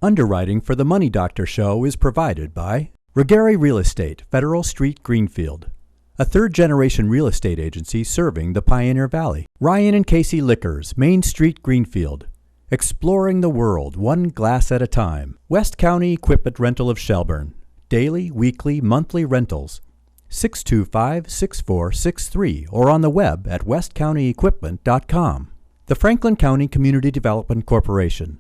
Underwriting for the Money Doctor Show is provided by Regari Real Estate, Federal Street, Greenfield, a third-generation real estate agency serving the Pioneer Valley. Ryan and Casey Liquors, Main Street, Greenfield, exploring the world one glass at a time. West County Equipment Rental of Shelburne, daily, weekly, monthly rentals, 625-6463, or on the web at westcountyequipment.com. The Franklin County Community Development Corporation,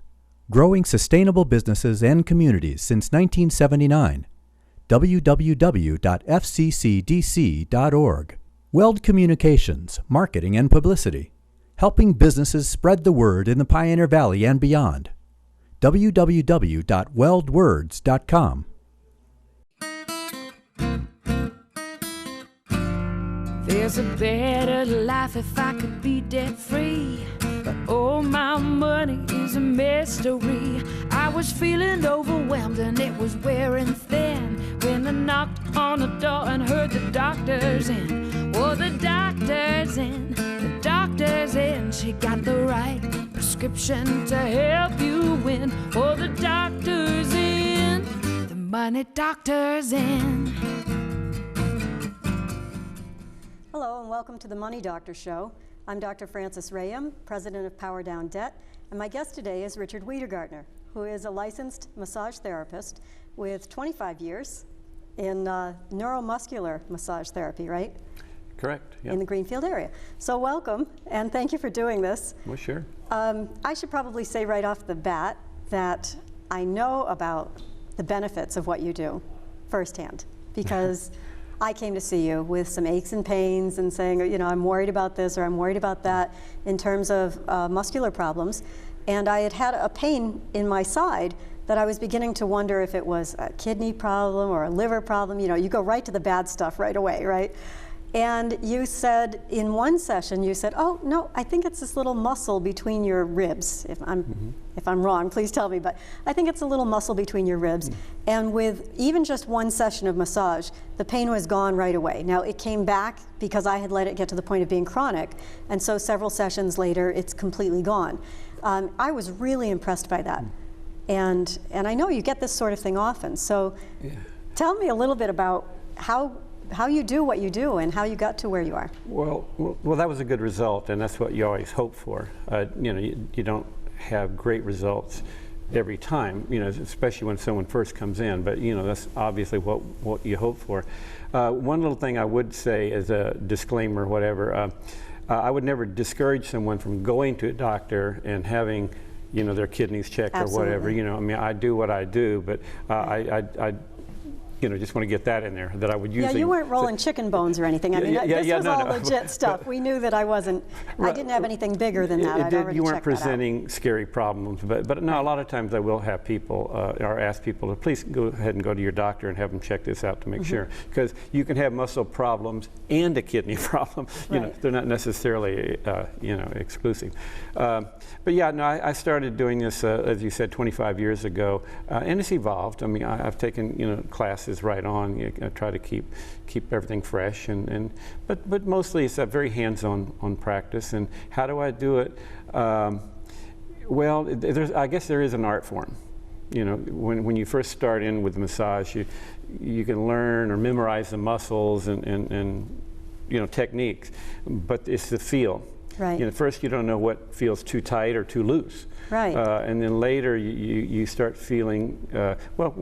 growing sustainable businesses and communities since 1979. www.fccdc.org. Weld Communications, Marketing and Publicity, helping businesses spread the word in the Pioneer Valley and beyond. www.weldwords.com. There's a better life if I could be debt-free, but all my money is a mystery. I was feeling overwhelmed and it was wearing thin when I knocked on the door and heard the doctor's in. Oh, the doctor's in, the doctor's in. She got the right prescription to help you win. Oh, the doctor's in, the money doctor's in. Hello and welcome to the Money Doctor Show. I'm Dr. Frances Rahaim, President of Power Down Debt, and my guest today is Richard Wedegartner, who is a licensed massage therapist with 25 years in neuromuscular massage therapy, right? Correct, yeah. In the Greenfield area. So welcome, and thank you for doing this. Well, sure. I should probably say right off the bat that I know about the benefits of what you do firsthand, because I came to see you with some aches and pains and saying, you know, I'm worried about this or I'm worried about that in terms of muscular problems. And I had had a pain in my side that I was beginning to wonder if it was a kidney problem or a liver problem. You know, you go right to the bad stuff right away, right? And you said in one session, you said, oh, no, I think it's this little muscle between your ribs. If I'm wrong, please tell me, but I think it's a little muscle between your ribs. And with even just one session of massage, the pain was gone right away. Now, it came back because I had let it get to the point of being chronic, and so several sessions later, it's completely gone. I was really impressed by that. And I know you get this sort of thing often, so tell me a little bit about how you do what you do and how you got to where you are. Well, that was a good result, and that's what you always hope for. You know, you don't have great results every time, you know, especially when someone first comes in, but you know, that's obviously what you hope for. One little thing I would say as a disclaimer, whatever, I would never discourage someone from going to a doctor and having, you know, their kidneys checked or whatever. You know, I mean, I do what I do, but I you know, just want to get that in there, that I would usually... Yeah, you weren't rolling chicken bones or anything. I mean, this was all legit stuff. We knew that I didn't have anything bigger than that. You weren't presenting scary problems, but no, a lot of times I will have people, or ask people to please go ahead and go to your doctor and have them check this out to make sure. Because you can have muscle problems and a kidney problem. You know, they're not necessarily, you know, exclusive. But yeah, no, I started doing this, as you said, 25 years ago, and it's evolved. I mean, I've taken, you know, classes right on. You try to keep everything fresh, but mostly it's a very hands-on practice. And how do I do it? Well, I guess there is an art form. You know, when you first start in with massage, you can learn or memorize the muscles and you know, techniques, but it's the feel. Right. You know, first you don't know what feels too tight or too loose. Right. And then later you start feeling, well,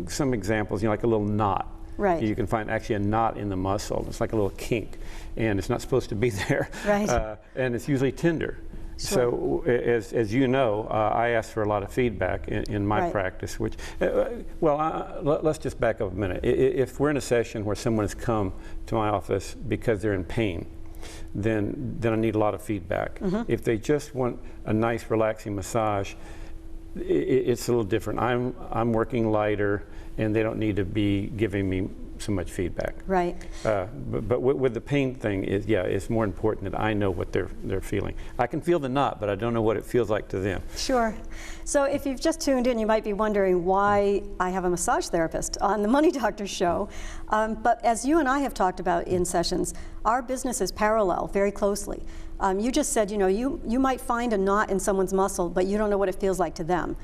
some examples, you know, like a little knot. Right. You can find actually a knot in the muscle. It's like a little kink, and it's not supposed to be there. Right. And it's usually tender. Sure. So as you know, I ask for a lot of feedback in my practice, which, let's just back up a minute. If we're in a session where someone has come to my office because they're in pain, then I need a lot of feedback. If they just want a nice relaxing massage, it's a little different. I'm working lighter, and they don't need to be giving me so much feedback. Right. But with the pain thing, it's more important that I know what they're feeling. I can feel the knot, but I don't know what it feels like to them. Sure. So if you've just tuned in, you might be wondering why I have a massage therapist on the Money Doctor Show. But as you and I have talked about in sessions, our businesses parallel very closely. You just said, you know, you might find a knot in someone's muscle, but you don't know what it feels like to them.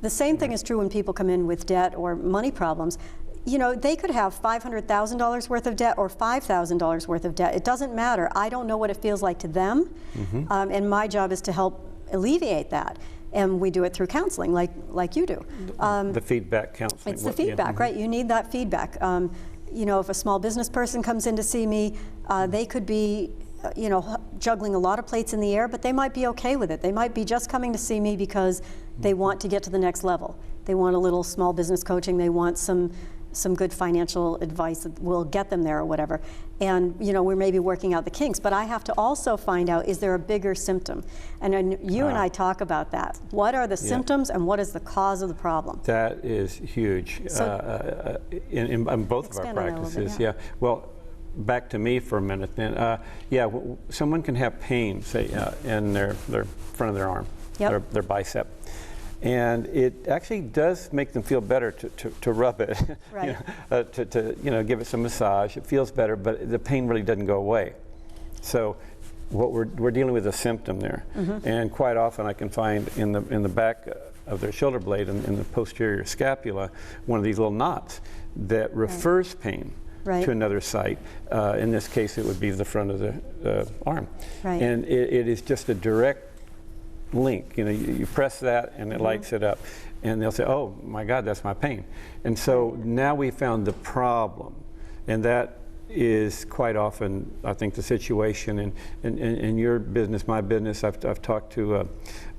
The same thing is true when people come in with debt or money problems. You know, they could have $500,000 worth of debt or $5,000 worth of debt. It doesn't matter. I don't know what it feels like to them, and my job is to help alleviate that. And we do it through counseling, like you do. The feedback counseling. It's the feedback, right? You need that feedback. You know, if a small business person comes in to see me, they could be, you know, juggling a lot of plates in the air, but they might be okay with it. They might be just coming to see me because they want to get to the next level. They want a little small business coaching. They want some good financial advice that will get them there or whatever. And you know, we're maybe working out the kinks, but I have to also find out, is there a bigger symptom? And you and I talk about that. What are the symptoms and what is the cause of the problem? That is huge in both of our practices. Bit, yeah. Well, back to me for a minute then. Someone can have pain, say, in their front of their arm, their bicep. And it actually does make them feel better to rub it, right. to give it some massage. It feels better, but the pain really doesn't go away. So what we're dealing with a symptom there, and quite often I can find in the back of their shoulder blade, in the posterior scapula, one of these little knots that refers pain to another site. In this case, it would be the front of the arm, and it is just a direct link. You know, you press that and it lights it up, and they'll say, oh my God, that's my pain. And so now we found the problem, and that is quite often, I think, the situation in your business, my business. I've talked to a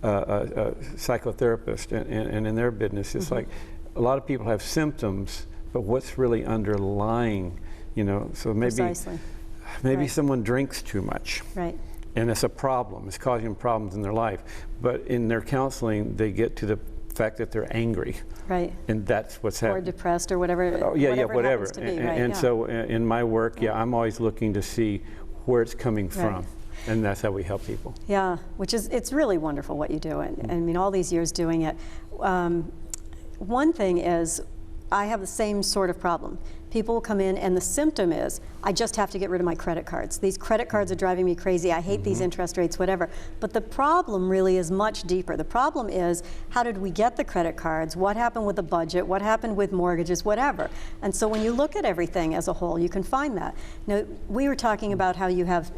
psychotherapist, and in their business, it's like a lot of people have symptoms, but what's really underlying, you know, so maybe someone drinks too much. Right. And it's a problem. It's causing them problems in their life. But in their counseling, they get to the fact that they're angry. Right. And that's what's happening. Or depressed or whatever. Whatever. To be, and so in my work, I'm always looking to see where it's coming from. And that's how we help people. Yeah, it's really wonderful what you do. And I mean, all these years doing it. One thing is, I have the same sort of problem. People will come in and the symptom is, I just have to get rid of my credit cards. These credit cards are driving me crazy. I hate these interest rates, whatever. But the problem really is much deeper. The problem is, how did we get the credit cards? What happened with the budget? What happened with mortgages? Whatever. And so when you look at everything as a whole, you can find that. Now, we were talking about how you have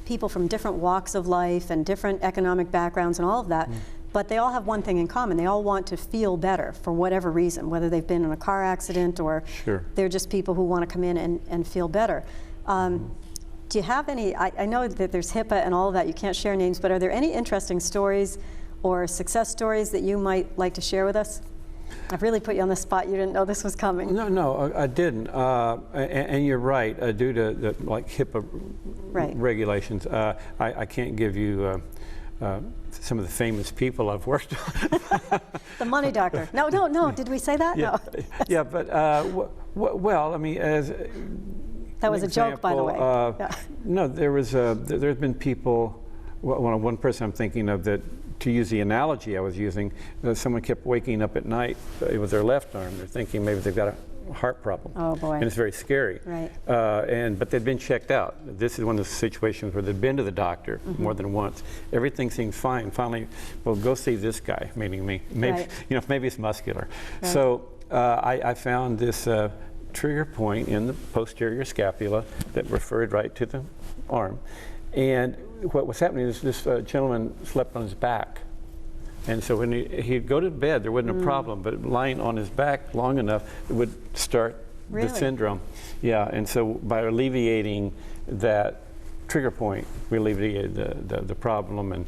people from different walks of life and different economic backgrounds and all of that. But they all have one thing in common. They all want to feel better for whatever reason, whether they've been in a car accident or they're just people who want to come in and feel better. Do you have any, I know that there's HIPAA and all of that, you can't share names, but are there any interesting stories or success stories that you might like to share with us? I've really put you on the spot. You didn't know this was coming. No, I didn't. And you're right. Due to the HIPAA regulations, I can't give you some of the famous people I've worked with. The money doctor. No. Did we say that? Yeah. No. Yeah, but well, I mean, as that was a joke, by the way. No, there's been people. One person I'm thinking of that, to use the analogy I was using, someone kept waking up at night with their left arm. They're thinking maybe they've got a heart problem. Oh boy. And it's very scary. Right. But they'd been checked out. This is one of the situations where they'd been to the doctor more than once. Everything seems fine. Finally, well, go see this guy, meaning me. Maybe maybe it's muscular. Right. So I found this trigger point in the posterior scapula that referred right to the arm. And what was happening is this gentleman slept on his back. And so when he'd go to bed, there wasn't a problem, but lying on his back long enough, it would start the syndrome. Yeah, and so by alleviating that trigger point, we alleviated the problem, and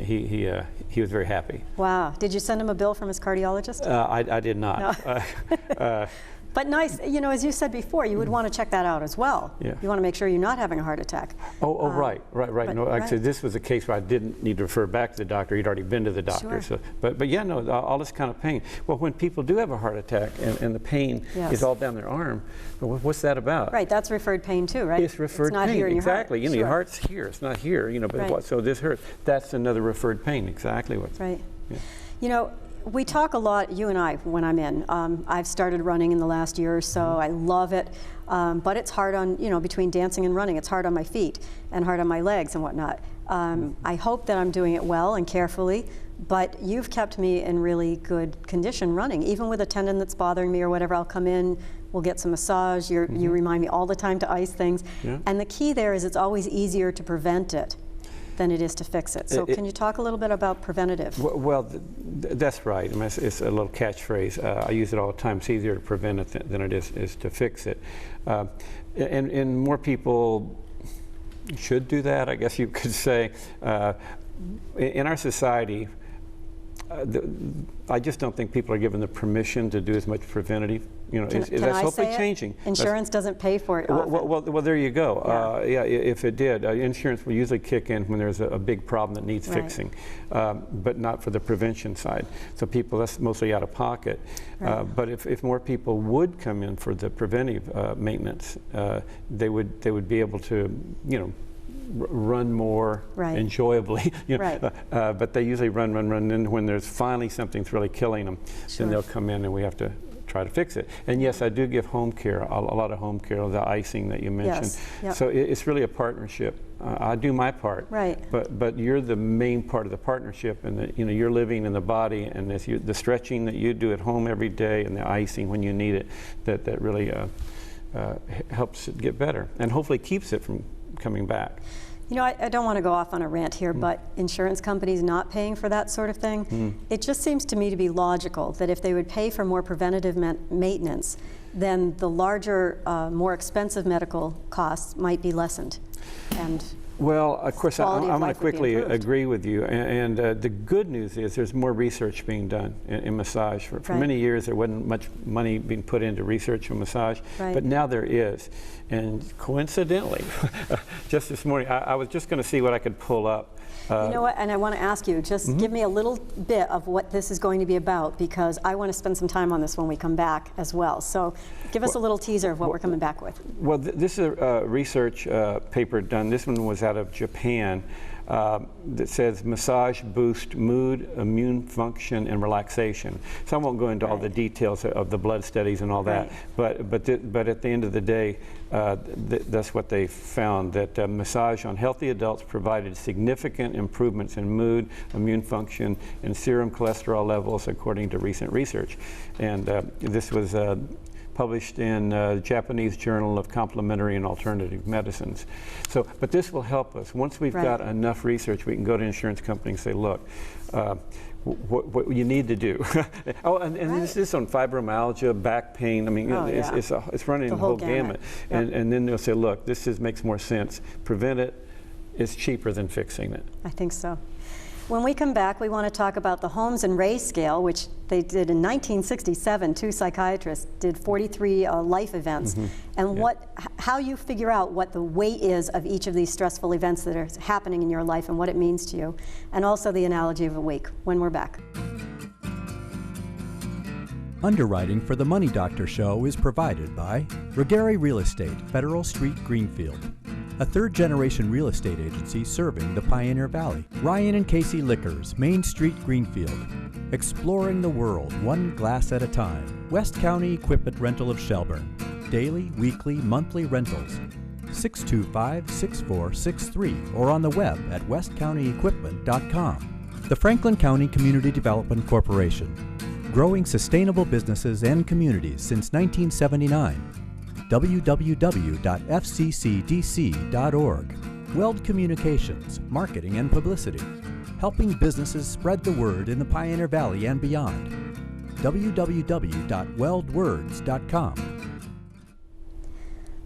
he was very happy. Wow. Did you send him a bill from his cardiologist? I did not. No. But nice, you know, as you said before, you would want to check that out as well. Yeah. You want to make sure you're not having a heart attack. Right. No, like I said, this was a case where I didn't need to refer back to the doctor. He'd already been to the doctor. Sure. So, but yeah, no, all this kind of pain. Well, when people do have a heart attack and the pain is all down their arm, what's that about? Right, that's referred pain too, right? It's referred pain. Here in exactly. Your heart. You know, your heart's here. It's not here. You know, but so this hurts. That's another referred pain. Exactly what's right. Yeah. You know, we talk a lot, you and I, when I'm in. I've started running in the last year or so. I love it, but it's hard on, you know, between dancing and running, it's hard on my feet and hard on my legs and whatnot. I hope that I'm doing it well and carefully, But you've kept me in really good condition running. Even with a tendon that's bothering me or whatever, I'll come in, we'll get some massage. You remind me all the time to ice things. Yeah. And the key there is it's always easier to prevent it than it is to fix it. So can you talk a little bit about preventative? Well, that's right. I mean, it's a little catchphrase. I use it all the time. It's easier to prevent it than it is to fix it. And more people should do that, I guess you could say. In our society, I just don't think people are given the permission to do as much preventative. You know, that's hopefully changing. Insurance doesn't pay for it often. Well, there you go. Yeah. If it did, insurance will usually kick in when there's a big problem that needs fixing, but not for the prevention side. So that's mostly out of pocket. Right. But if more people would come in for the preventive maintenance, they would be able to, run more enjoyably, but they usually run, and when there's finally something that's really killing them, then they'll come in and we have to try to fix it. And yes, I do give home care, a lot of home care, the icing that you mentioned. Yes. Yep. So it's really a partnership. I do my part, but you're the main part of the partnership, and you're living in the body, and the stretching that you do at home every day, and the icing when you need it, that really helps it get better, and hopefully keeps it from coming back. I don't want to go off on a rant here, but insurance companies not paying for that sort of thing, it just seems to me to be logical that if they would pay for more preventative maintenance, then the larger, more expensive medical costs might be lessened. And well, of course, I'm going to quickly agree with you. And the good news is there's more research being done in massage. For many years, there wasn't much money being put into research on massage, but now there is. And coincidentally, just this morning, I was just going to see what I could pull up. You know what, and I want to ask you, just give me a little bit of what this is going to be about, because I want to spend some time on this when we come back as well. So give us a little teaser of what we're coming back with. Well, this is a research paper done. This one was out of Japan that says massage boosts mood, immune function, and relaxation. So I won't go into all the details of the blood studies and all that, but at the end of the day, that's what they found, that massage on healthy adults provided significant improvements in mood, immune function, and serum cholesterol levels, according to recent research. And this was published in the Japanese Journal of Complementary and Alternative Medicines. So, but this will help us. Once we've got enough research, we can go to insurance companies and say, look, what you need to do. And this is on fibromyalgia, back pain. I mean, it's running the whole gamut. And then they'll say, look, makes more sense. Prevent it is cheaper than fixing it. I think so. When we come back, we want to talk about the Holmes and Ray scale, which they did in 1967. Two psychiatrists did 43 life events, and how you figure out what the weight is of each of these stressful events that are happening in your life and what it means to you, and also the analogy of a week, when we're back. Underwriting for the Money Doctor Show is provided by Regery Real Estate, Federal Street, Greenfield, a third-generation real estate agency serving the Pioneer Valley. Ryan and Casey Liquors, Main Street, Greenfield. Exploring the world, one glass at a time. West County Equipment Rental of Shelburne. Daily, weekly, monthly rentals. 625-6463 or on the web at westcountyequipment.com. The Franklin County Community Development Corporation. Growing sustainable businesses and communities since 1979. www.fccdc.org. Weld Communications, Marketing and Publicity, helping businesses spread the word in the Pioneer Valley and beyond. www.weldwords.com.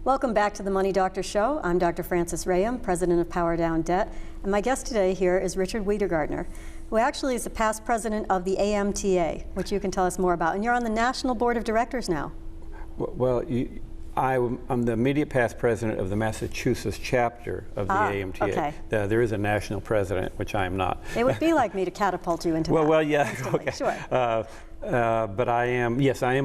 Welcome back to the Money Doctor Show. I'm Dr. Frances Rahaim, president of Power Down Debt, and my guest today here is Richard Wedegartner, who actually is the past president of the AMTA, which you can tell us more about. And you're on the National Board of Directors now. Well, I'm the immediate past president of the Massachusetts chapter of the AMTA. Okay. There is a national president, which I am not. It would be like me to catapult you into that. Well, yeah, okay. Sure. But I am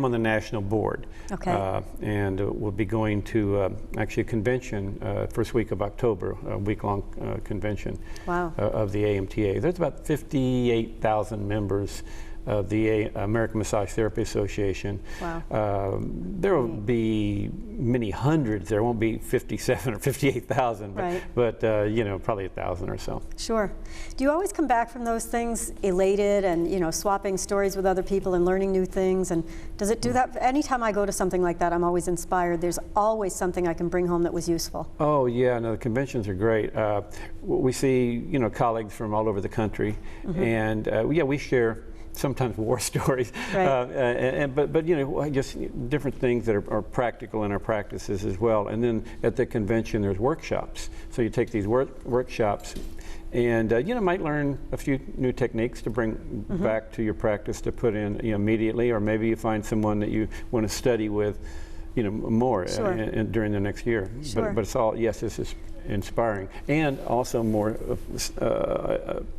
on the national board. Okay. And we'll be going to actually a convention first week of October, a week-long convention of the AMTA. There's about 58,000 members of the American Massage Therapy Association. Wow. There will be many hundreds. There won't be 57 or 58,000, Right. but you know, probably 1,000 or so. Sure. Do you always come back from those things elated and, you know, swapping stories with other people and learning new things? And does it do that? Anytime I go to something like that, I'm always inspired. There's always something I can bring home that was useful. Oh yeah, no, the conventions are great. We see, you know, colleagues from all over the country, and yeah, we share sometimes war stories, Right. but you know, just different things that are practical in our practices as well. And then at the convention, there's workshops. So you take these workshops, and you know, might learn a few new techniques to bring back to your practice to put in, you know, immediately, or maybe you find someone that you want to study with, you know, more Sure. during the next year. Sure. But it's all, yes, this is inspiring, and also more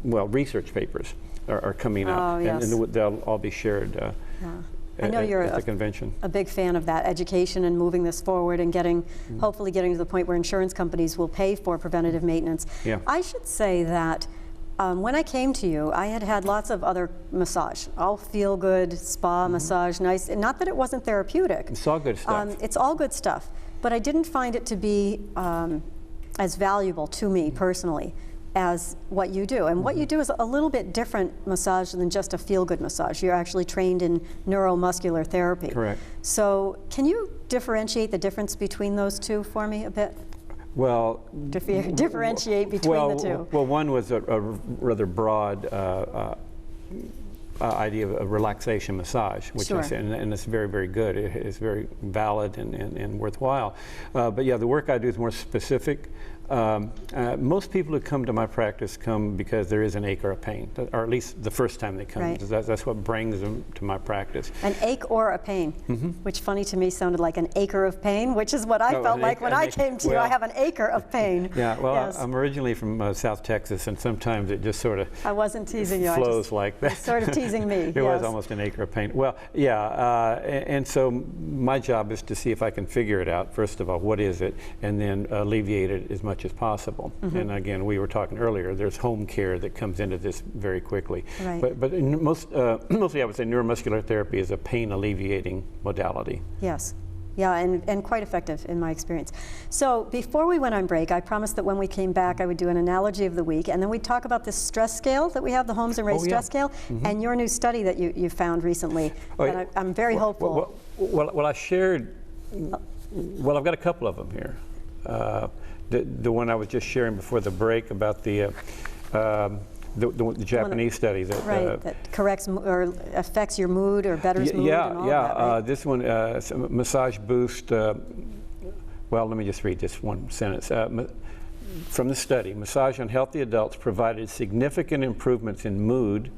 well, research papers are coming out, Oh, yes. and they'll all be shared I know you're at the convention. a big fan of that education and moving this forward and getting, hopefully getting to the point where insurance companies will pay for preventative maintenance. Yeah. I should say that when I came to you, I had had lots of other massage, all feel good, spa massage, nice, and not that it wasn't therapeutic. It's all good stuff. It's all good stuff, but I didn't find it to be as valuable to me personally as what you do. And what you do is a little bit different massage than just a feel-good massage. You're actually trained in neuromuscular therapy. Correct. So can you differentiate the difference between those two for me a bit? Well, Differentiate between the two. Well, one was a rather broad idea of relaxation massage, which Sure. I say, and it's very, very good. It's very valid and worthwhile. But yeah, the work I do is more specific. Most people who come to my practice come because there is an ache or a pain, or at least the first time they come. Right. That's what brings them to my practice. An ache or a pain, which funny to me sounded like an acre of pain, which is what I No, felt an like ache- when an I ache- came to you. well- I have an acre of pain. Yeah, well, Yes. I'm originally from South Texas, and sometimes it just sort of I wasn't teasing you. flows like that. Sort of teasing me. It was yes. almost an acre of pain. Well, yeah, and so my job is to see if I can figure it out, first of all, what is it, and then alleviate it as much as possible. And again, we were talking earlier, there's home care that comes into this very quickly. Right. But in mostly I would say neuromuscular therapy is a pain alleviating modality. Yes. Yeah, and quite effective in my experience. So before we went on break, I promised that when we came back, I would do an analogy of the week, and then we'd talk about this stress scale that we have, the Holmes and Ray stress scale, and your new study that you found recently. And I'm very hopeful. Well, I shared, well, I've got a couple of them here. The one I was just sharing before the break about the Japanese study that that corrects or affects your mood or betters mood and all that, right? This one, massage boost. Well, let me just read this one sentence. From the study, massage on healthy adults provided significant improvements in mood,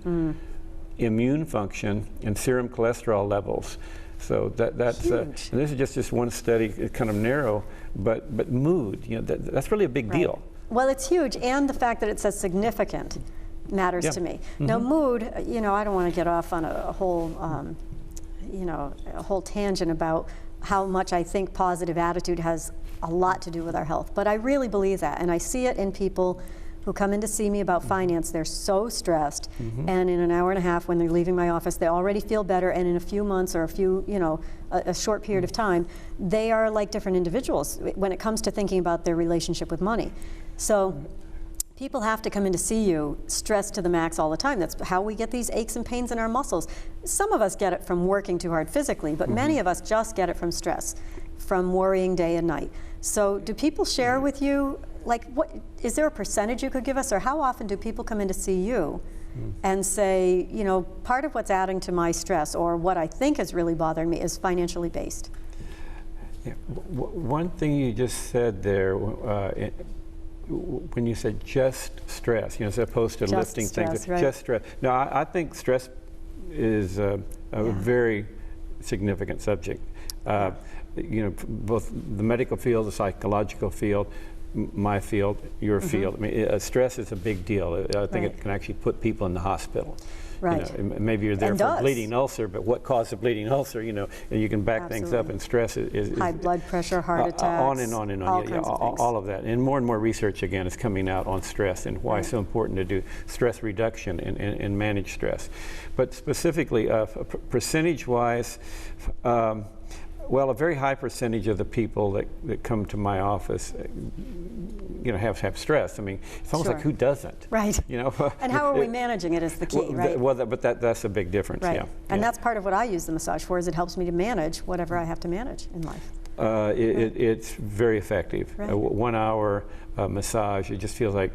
immune function, and serum cholesterol levels. So that's and this is just this one study, it's kind of narrow, but mood, you know, that's really a big deal. Well, it's huge, and the fact that it says significant matters to me. Now, mood, you know, I don't want to get off on a whole, you know, a whole tangent about how much I think positive attitude has a lot to do with our health, but I really believe that, and I see it in people who come in to see me about finance. They're so stressed, and in an hour and a half when they're leaving my office, they already feel better, and in a few months or a few, you know, a short period of time, they are like different individuals when it comes to thinking about their relationship with money. So people have to come in to see you stressed to the max all the time. That's how we get these aches and pains in our muscles. Some of us get it from working too hard physically, but many of us just get it from stress, from worrying day and night. So do people share with you, like, what is there a percentage you could give us, or how often do people come in to see you and say, you know, part of what's adding to my stress or what I think is really bothering me is financially based? Yeah. One thing you just said there, when you said just stress, you know, as opposed to Just lifting stress, things, right. just stress. No, I think stress is a very significant subject. You know, both the medical field, the psychological field, my field, your field. I mean, stress is a big deal. I think it can actually put people in the hospital. Right. You know, maybe you're there And for a does. bleeding ulcer, but what caused a bleeding ulcer? You know, and you can back things up. Absolutely. And stress is High blood pressure, heart attacks, on and on and on. all Yeah, kinds of things. all of that, and more research again is coming out on stress and why it's so important to do stress reduction and manage stress. But specifically, percentage-wise. Well, a very high percentage of the people that come to my office, you know, have stress. I mean, it's almost like who doesn't? Right. You know. And how are we managing it is the key, right? But that's a big difference. Right. Yeah. And yeah. that's part of what I use the massage for. Is it helps me to manage whatever I have to manage in life. It's very effective. Right. A 1 hour massage, it just feels like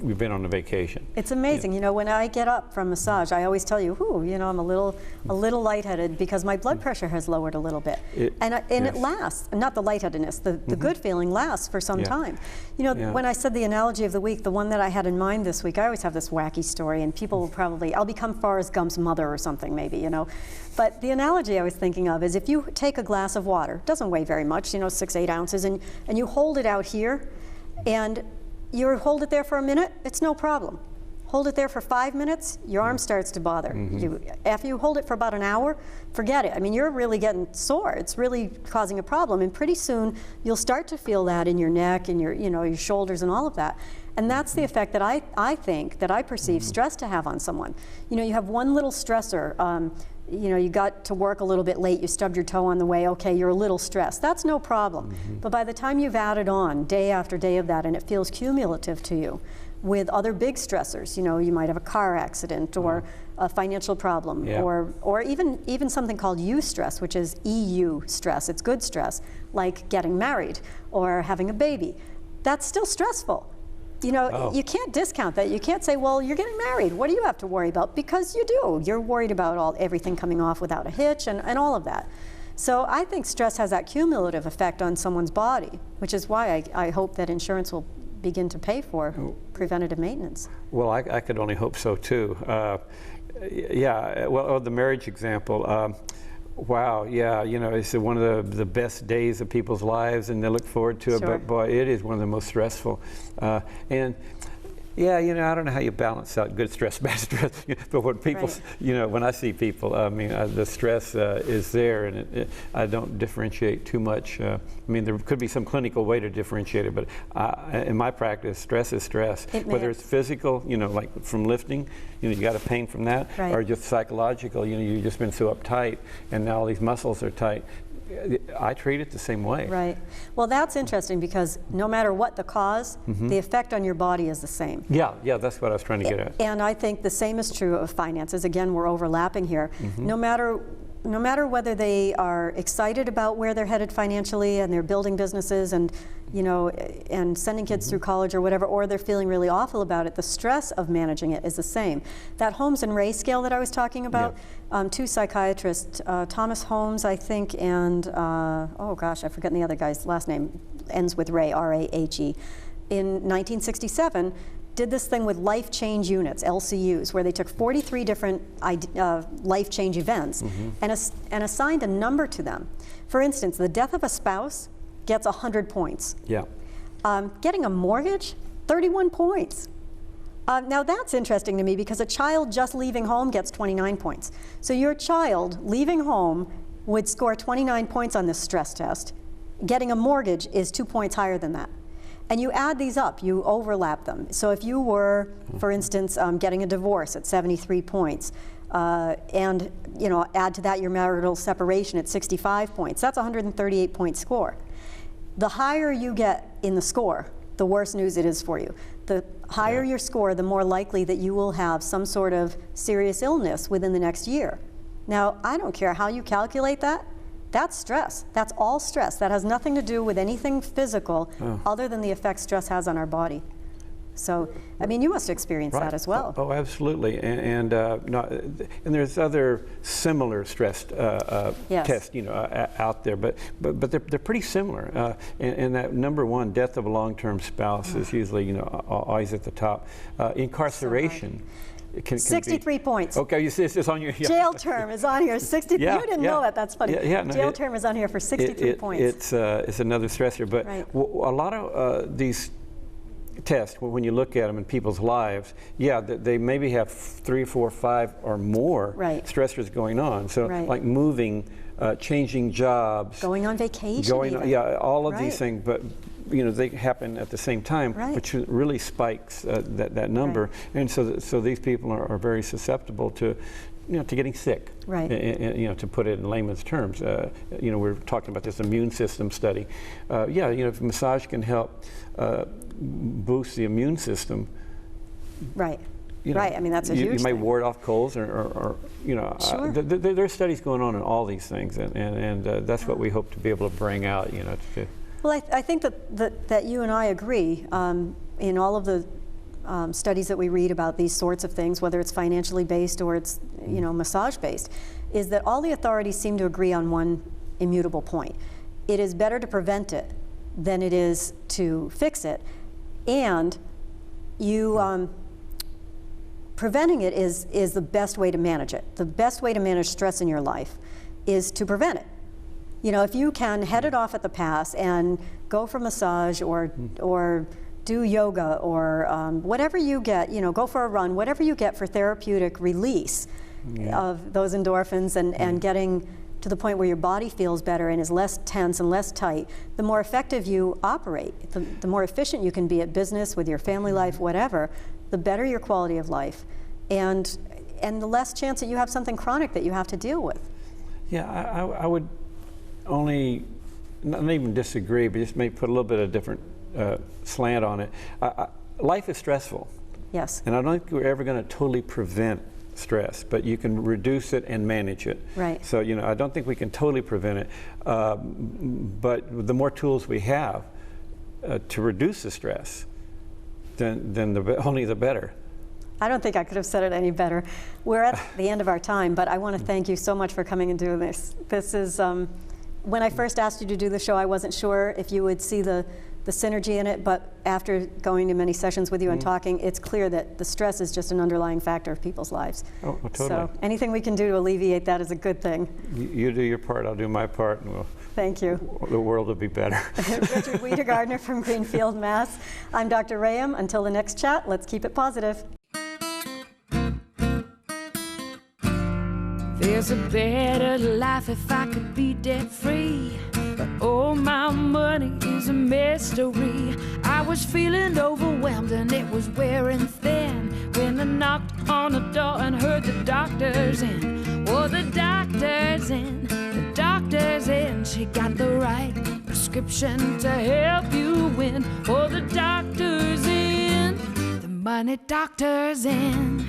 we've been on a vacation. It's amazing. You know, when I get up from massage, I always tell you, you know, I'm a little lightheaded because my blood pressure has lowered a little bit. It lasts. Not the lightheadedness, the good feeling lasts for some time. You know, when I said the analogy of the week, the one that I had in mind this week, I always have this wacky story, and people will probably, I'll become Forrest Gump's mother or something maybe, you know. But the analogy I was thinking of is if you take a glass of water, doesn't weigh very much, you know, 6-8 ounces, and you hold it out here, and you hold it there for a minute, it's no problem. Hold it there for 5 minutes, your arm starts to bother. After you hold it for about an hour, forget it. I mean, you're really getting sore. It's really causing a problem, and pretty soon you'll start to feel that in your neck and your shoulders and all of that. And that's the effect that I think, that I perceive stress to have on someone. You know, you have one little stressor. You know, you got to work a little bit late, you stubbed your toe on the way, okay, you're a little stressed. That's no problem. But by the time you've added on day after day of that, and it feels cumulative to you with other big stressors, you know, you might have a car accident or a financial problem, or even something called eustress, which is EU stress. It's good stress, like getting married or having a baby. That's still stressful. You know, you can't discount that. You can't say, well, you're getting married. What do you have to worry about? Because you do. You're worried about everything coming off without a hitch and all of that. So I think stress has that cumulative effect on someone's body, which is why I hope that insurance will begin to pay for preventative maintenance. Well, I could only hope so too. Well, the marriage example. Wow, yeah, you know, it's one of the best days of people's lives, and they look forward to it, but boy, it is one of the most stressful. And yeah, you know, I don't know how you balance out good stress, bad stress, but when people, you know, when I see people, I mean, the stress is there, and I don't differentiate too much. I mean, there could be some clinical way to differentiate it, but in my practice, stress is stress. Whether it's physical, you know, like from lifting, you know, you got a pain from that, or just psychological, you know, you've just been so uptight, and now all these muscles are tight. I treat it the same way. Right. Well, that's interesting because no matter what the cause, the effect on your body is the same. Yeah, that's what I was trying to get at. And I think the same is true of finances. Again, we're overlapping here. No matter whether they are excited about where they're headed financially and they're building businesses and, you know, and sending kids through college or whatever, or they're feeling really awful about it, the stress of managing it is the same. That Holmes and Ray scale that I was talking about, two psychiatrists, Thomas Holmes, I think, and, oh gosh, I've forgotten the other guy's last name, ends with Ray, R-A-H-E, in 1967, did this thing with life change units, LCUs, where they took 43 different life change events and assigned a number to them. For instance, the death of a spouse gets 100 points. Getting a mortgage, 31 points. Now that's interesting to me because a child just leaving home gets 29 points. So your child leaving home would score 29 points on this stress test. Getting a mortgage is 2 points higher than that. And you add these up, you overlap them. So if you were, for instance, getting a divorce at 73 points, and you know, add to that your marital separation at 65 points, that's a 138-point score. The higher you get in the score, the worse news it is for you. The higher your score, the more likely that you will have some sort of serious illness within the next year. Now, I don't care how you calculate that. That's stress. That's all stress. That has nothing to do with anything physical other than the effect stress has on our body. So, I mean, you must experience that as well. Oh, absolutely. And there's other similar stress tests, you know, out there, but they're pretty similar. And that number one, death of a long-term spouse is usually, you know, always at the top. Incarceration. Can 63 points. Okay, you see it's on your jail term is on here. 60. You didn't know that. That's funny. No, jail term is on here for 63 points. It's another stressor, but a lot of these test, when you look at them in people's lives, yeah, they maybe have 3, 4, 5 or more Right. stressors going on. So Right. like moving, changing jobs, Going on vacation even. yeah, all of Right. these things, but they happen at the same time, Right. which really spikes that number. Right. And so these people are very susceptible to to getting sick, Right. to put it in layman's terms. We're talking about this immune system study. If massage can help boost the immune system, Right. Right. I mean, that's a huge you may thing. ward off colds, or Sure. there's studies going on all these things, and that's what we hope to be able to bring out. Well, I think that you and I agree in all of the studies that we read about these sorts of things, whether it's financially based or it's massage based, is that all the authorities seem to agree on one immutable point. It is better to prevent it than it is to fix it, and preventing it is the best way to manage it. The best way to manage stress in your life is to prevent it. If you can head it off at the pass and go for massage or do yoga or whatever you get, go for a run, whatever you get for therapeutic release of those endorphins and getting to the point where your body feels better and is less tense and less tight, the more effective you operate, the more efficient you can be at business, with your family life, whatever, the better your quality of life, and the less chance that you have something chronic that you have to deal with. Yeah, I would only, not even disagree, but just maybe put a little bit of different slant on it. Life is stressful. Yes. And I don't think we're ever going to totally prevent stress, but you can reduce it and manage it. Right. So, I don't think we can totally prevent it, but the more tools we have to reduce the stress, then only the better. I don't think I could have said it any better. We're at the end of our time, but I want to thank you so much for coming and doing this. This is, when I first asked you to do the show, I wasn't sure if you would see the synergy in it, but after going to many sessions with you and talking, it's clear that the stress is just an underlying factor of people's lives. Oh, totally. So anything we can do to alleviate that is a good thing. You do your part, I'll do my part, and Thank you. the world will be better. Richard Wedegartner from Greenfield, Mass. I'm Dr. Rahaim. Until the next chat, let's keep it positive. There's a better life if I could be debt free, but all my money is a mystery. I was feeling overwhelmed and it was wearing thin when I knocked on the door and heard the doctor's in. Oh, the doctor's in, the doctor's in. She got the right prescription to help you win. Oh, the doctor's in, the money doctor's in.